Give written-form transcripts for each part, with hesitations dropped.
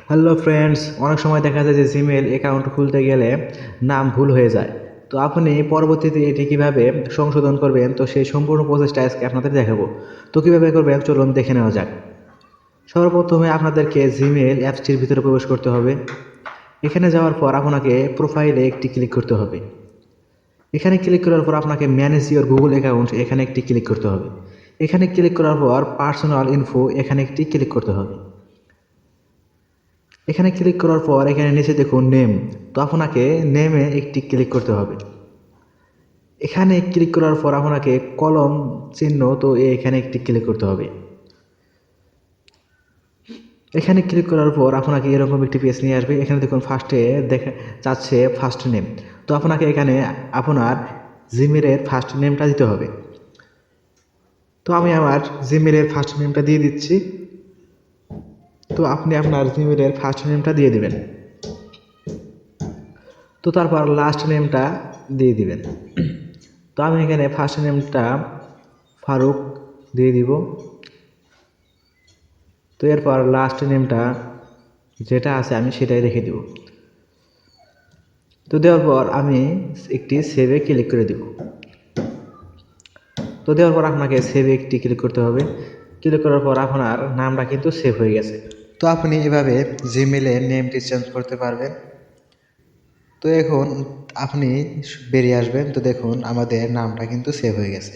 Hello friends, অনেক সময় দেখা যায় যে জিমেল অ্যাকাউন্ট খুলতে গেলে নাম ভুল হয়ে যায়। তো আপনি পরবর্তীতে এটি কিভাবে সংশোধন করবেন, তো সেই সম্পূর্ণ প্রসেসটা আজকে আপনাদের দেখাবো। তো কিভাবে করবেন চলুন দেখে নেওয়া যাক। সর্বপ্রথমে আপনাদেরকে জিমেল অ্যাপসটির ভিতরে প্রবেশ করতে হবে। এখানে যাওয়ার পর আপনাকে প্রোফাইলে একটি ক্লিক করতে হবে। এখানে ক্লিক করার পর আপনাকে ম্যানেজ ইওর গুগল অ্যাকাউন্ট এখানে একটি ক্লিক করতে হবে। এখানে ক্লিক করার পর পার্সোনাল ইনফো এখানে একটি ক্লিক করতে হবে। এখানে ক্লিক করার পর এখানে নিচে দেখুন নেম, তো আপনাকে নেমে একটি ক্লিক করতে হবে। এখানে ক্লিক করার পর আপনাকে কলম চিহ্ন, তো এখানে একটি ক্লিক করতে হবে। এখানে ক্লিক করার পর আপনাকে এরকম একটি পেজ নিয়ে আসবে। এখানে দেখুন ফার্স্টে দেখা যাচ্ছে ফার্স্ট নেম, তো আপনাকে এখানে আপনার জিমেলের ফার্স্ট নেমটা দিতে হবে। তো আমি আমার জিমেলের ফার্স্ট নেমটা দিয়ে দিচ্ছি। তো আপনি আপনার জিমেলের ফার্স্ট নেমটা দিয়ে দিবেন। তো তারপর লাস্ট নেমটা দিয়ে দিবেন। তো আমি এখানে ফার্স্ট নেমটা ফারুক দিয়ে দিব। তো এরপর লাস্ট নেমটা যেটা আছে আমি সেটাই রেখে দেব। তো দেওয়ার পর আমি একটি সেভে ক্লিক করে দেব। তো দেওয়ার পর আপনাকে সেভে একটি ক্লিক করতে হবে। ক্লিক করার পর আপনার নামটা কিন্তু সেভ হয়ে গেছে। তো আপনি এভাবে জিমেলের নেমটি চেঞ্জ করতে পারবেন। তো এখন আপনি বেরিয়ে আসবেন, তো দেখুন আমাদের নামটা কিন্তু সেভ হয়ে গেছে।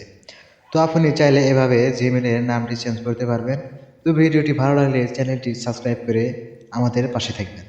তো আপনি চাইলে এভাবে জিমেলের নামটি চেঞ্জ করতে পারবেন। তো ভিডিওটি ভালো লাগলে চ্যানেলটি সাবস্ক্রাইব করে আমাদের পাশে থাকবেন।